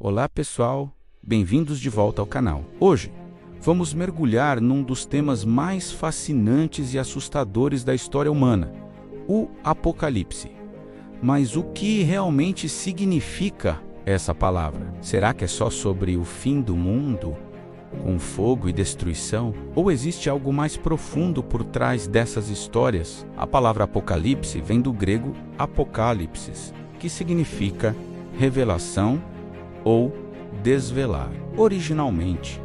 Olá pessoal, bem-vindos de volta ao canal. Hoje, vamos mergulhar num dos temas mais fascinantes e assustadores da história humana, o Apocalipse. Mas o que realmente significa essa palavra? Será que é só sobre o fim do mundo, com fogo e destruição? Ou existe algo mais profundo por trás dessas histórias? A palavra Apocalipse vem do grego apokalipsis, que significa revelação ou desvelar. Originalmente,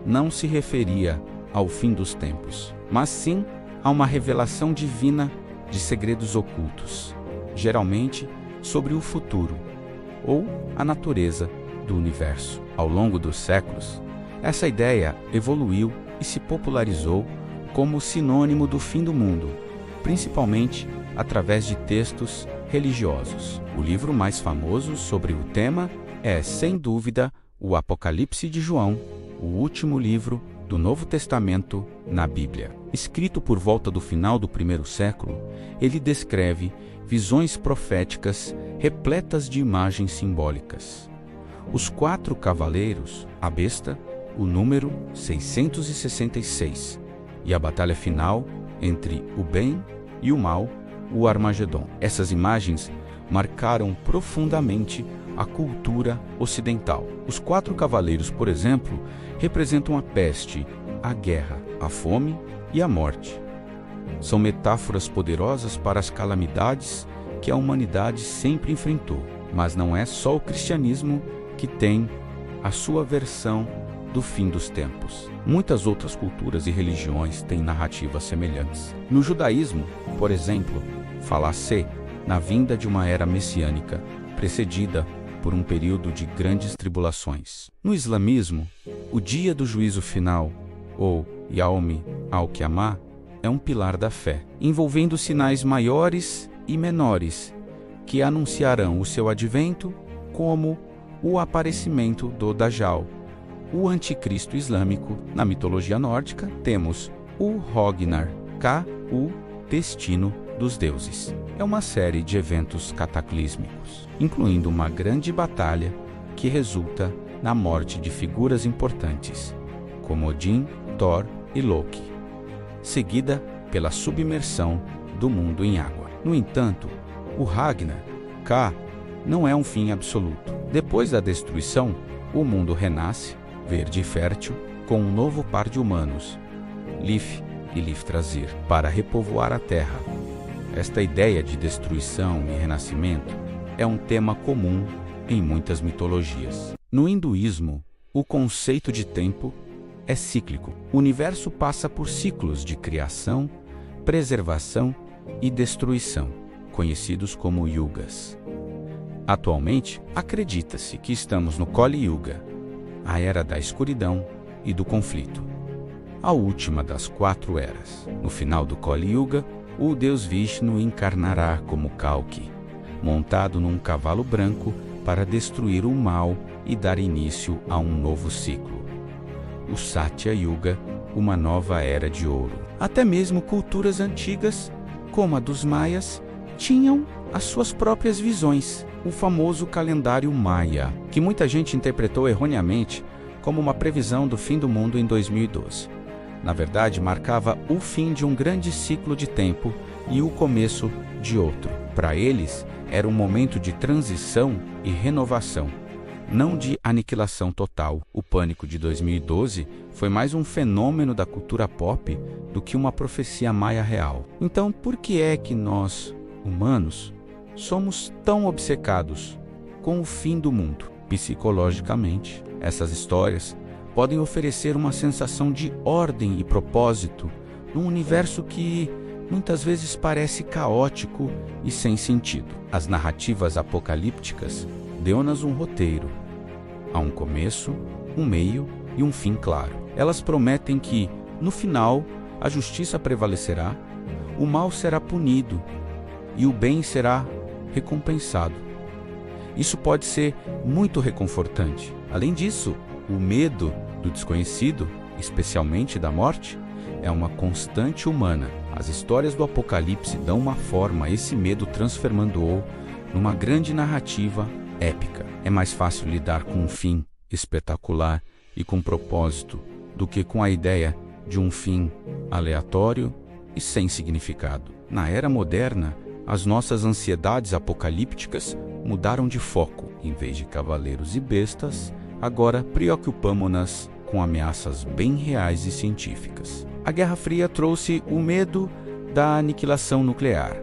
não se referia ao fim dos tempos, mas sim a uma revelação divina de segredos ocultos, geralmente sobre o futuro ou a natureza do universo. Ao longo dos séculos, essa ideia evoluiu e se popularizou como sinônimo do fim do mundo, principalmente através de textos religiosos. O livro mais famoso sobre o tema é, sem dúvida, o Apocalipse de João, o último livro do Novo Testamento na Bíblia. Escrito por volta do final do primeiro século, ele descreve visões proféticas repletas de imagens simbólicas. Os 4 cavaleiros, a besta, o número 666, e a batalha final entre o bem e o mal, o Armagedon. Essas imagens marcaram profundamente a cultura ocidental. Os 4 cavaleiros, por exemplo, representam a peste, a guerra, a fome e a morte. São metáforas poderosas para as calamidades que a humanidade sempre enfrentou. Mas não é só o cristianismo que tem a sua versão do fim dos tempos. Muitas outras culturas e religiões têm narrativas semelhantes. No judaísmo, por exemplo, fala-se na vinda de uma era messiânica, precedida por um período de grandes tribulações. No islamismo, o dia do juízo final, ou Yaum al-Qiyamah, é um pilar da fé, envolvendo sinais maiores e menores que anunciarão o seu advento, como o aparecimento do Dajjal, o anticristo islâmico. Na mitologia nórdica, temos o Ragnar, o destino dos deuses. É uma série de eventos cataclísmicos, incluindo uma grande batalha que resulta na morte de figuras importantes, como Odin, Thor e Loki, seguida pela submersão do mundo em água. No entanto, o Ragnar, não é um fim absoluto. Depois da destruição, o mundo renasce, verde e fértil, com um novo par de humanos, Lif e Liftrazir, para repovoar a Terra. Esta ideia de destruição e renascimento é um tema comum em muitas mitologias. No hinduísmo, o conceito de tempo é cíclico. O universo passa por ciclos de criação, preservação e destruição, conhecidos como yugas. Atualmente, acredita-se que estamos no Kali Yuga, a era da escuridão e do conflito, a última das 4 eras. No final do Kali Yuga, o deus Vishnu encarnará como Kalki, montado num cavalo branco para destruir o mal e dar início a um novo ciclo, o Satya Yuga, uma nova era de ouro. Até mesmo culturas antigas, como a dos maias, tinham as suas próprias visões. O famoso calendário maia, que muita gente interpretou erroneamente como uma previsão do fim do mundo em 2012. Na verdade, marcava o fim de um grande ciclo de tempo e o começo de outro. Para eles, era um momento de transição e renovação, não de aniquilação total. O pânico de 2012 foi mais um fenômeno da cultura pop do que uma profecia maia real. Então, por que é que nós, humanos, somos tão obcecados com o fim do mundo? Psicologicamente, essas histórias podem oferecer uma sensação de ordem e propósito num universo que muitas vezes parece caótico e sem sentido. As narrativas apocalípticas dão-nos um roteiro. Há um começo, um meio e um fim claro. Elas prometem que, no final, a justiça prevalecerá, o mal será punido e o bem será recompensado. Isso pode ser muito reconfortante. Além disso, o medo do desconhecido, especialmente da morte, é uma constante humana. As histórias do Apocalipse dão uma forma a esse medo, transformando-o numa grande narrativa épica. É mais fácil lidar com um fim espetacular e com propósito do que com a ideia de um fim aleatório e sem significado. Na era moderna, as nossas ansiedades apocalípticas mudaram de foco. Em vez de cavaleiros e bestas, agora preocupamo-nos com ameaças bem reais e científicas. A Guerra Fria trouxe o medo da aniquilação nuclear,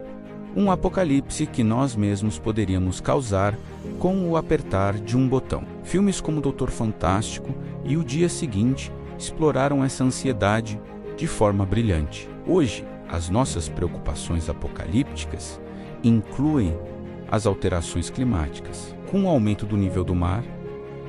um apocalipse que nós mesmos poderíamos causar com o apertar de um botão. Filmes como Doutor Fantástico e O Dia Seguinte exploraram essa ansiedade de forma brilhante. Hoje, as nossas preocupações apocalípticas incluem as alterações climáticas, com o aumento do nível do mar,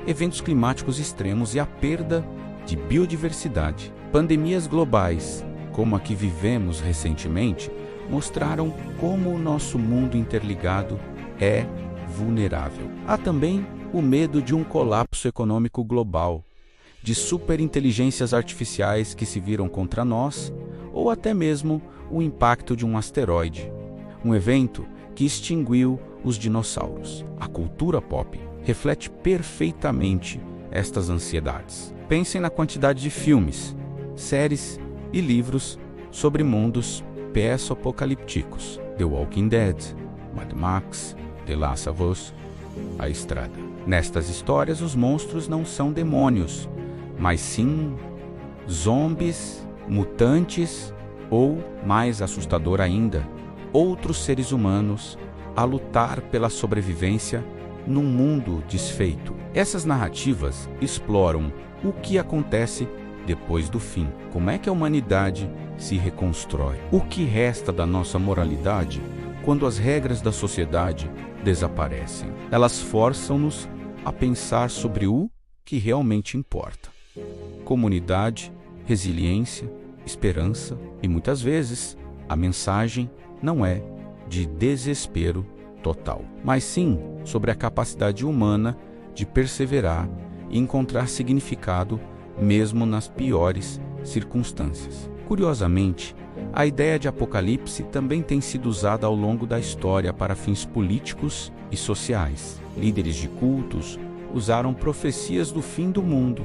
eventos climáticos extremos e a perda de biodiversidade. Pandemias globais, como a que vivemos recentemente, mostraram como o nosso mundo interligado é vulnerável. Há também o medo de um colapso econômico global, de superinteligências artificiais que se viram contra nós, ou até mesmo o impacto de um asteroide, um evento que extinguiu os dinossauros. A cultura pop reflete perfeitamente estas ansiedades. Pensem na quantidade de filmes, séries e livros sobre mundos pós-apocalípticos. The Walking Dead, Mad Max, The Last of Us, A Estrada. Nestas histórias, os monstros não são demônios, mas sim zombies, mutantes ou, mais assustador ainda, outros seres humanos a lutar pela sobrevivência num mundo desfeito. Essas narrativas exploram o que acontece depois do fim. Como é que a humanidade se reconstrói? O que resta da nossa moralidade quando as regras da sociedade desaparecem? Elas forçam-nos a pensar sobre o que realmente importa. Comunidade, resiliência, esperança e muitas vezes a mensagem não é de desespero total, mas sim sobre a capacidade humana de perseverar e encontrar significado mesmo nas piores circunstâncias. Curiosamente, a ideia de apocalipse também tem sido usada ao longo da história para fins políticos e sociais. Líderes de cultos usaram profecias do fim do mundo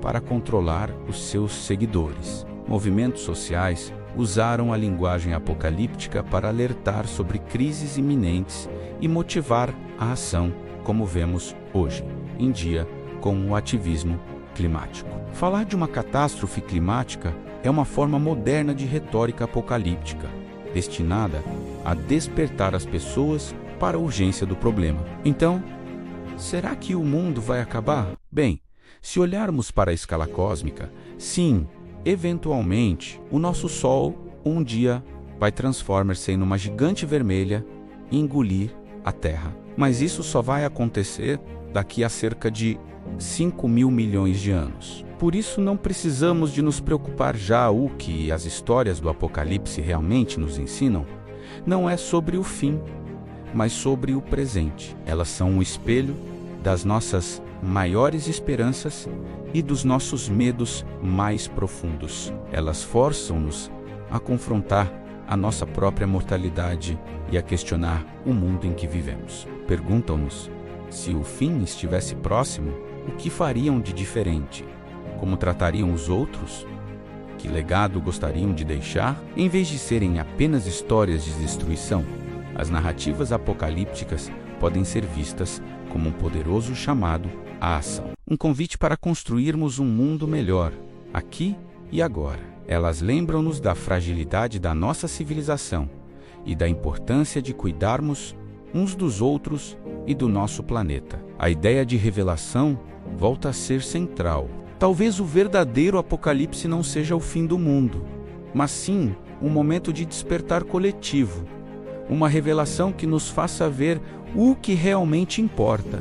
para controlar os seus seguidores. Movimentos sociais usaram a linguagem apocalíptica para alertar sobre crises iminentes e motivar a ação, como vemos hoje em dia com o ativismo climático. Falar de uma catástrofe climática é uma forma moderna de retórica apocalíptica, destinada a despertar as pessoas para a urgência do problema. Então, será que o mundo vai acabar? Bem, se olharmos para a escala cósmica, sim, eventualmente, o nosso Sol um dia vai transformar-se em uma gigante vermelha e engolir a Terra. Mas isso só vai acontecer daqui a cerca de 5.000 milhões de anos. Por isso não precisamos de nos preocupar já. O que as histórias do Apocalipse realmente nos ensinam não é sobre o fim, mas sobre o presente. Elas são um espelho das nossas maiores esperanças e dos nossos medos mais profundos. Elas forçam-nos a confrontar a nossa própria mortalidade e a questionar o mundo em que vivemos. Perguntam-nos: se o fim estivesse próximo, o que fariam de diferente? Como tratariam os outros? Que legado gostariam de deixar? Em vez de serem apenas histórias de destruição, as narrativas apocalípticas podem ser vistas como um poderoso chamado à ação. Um convite para construirmos um mundo melhor, aqui e agora. Elas lembram-nos da fragilidade da nossa civilização e da importância de cuidarmos uns dos outros e do nosso planeta. A ideia de revelação volta a ser central. Talvez o verdadeiro apocalipse não seja o fim do mundo, mas sim um momento de despertar coletivo, uma revelação que nos faça ver o que realmente importa,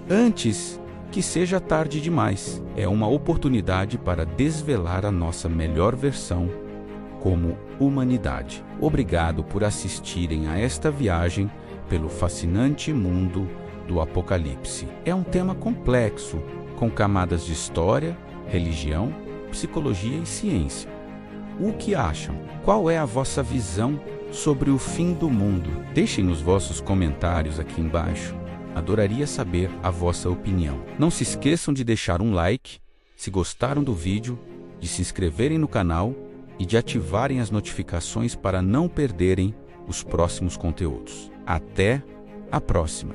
antes que seja tarde demais. É uma oportunidade para desvelar a nossa melhor versão como humanidade. Obrigado por assistirem a esta viagem pelo fascinante mundo do Apocalipse. É um tema complexo, com camadas de história, religião, psicologia e ciência. O que acham? Qual é a vossa visão sobre o fim do mundo? Deixem os vossos comentários aqui embaixo Adoraria saber a vossa opinião. Não se esqueçam de deixar um like, se gostaram do vídeo, de se inscreverem no canal e de ativarem as notificações para não perderem os próximos conteúdos. Até a próxima!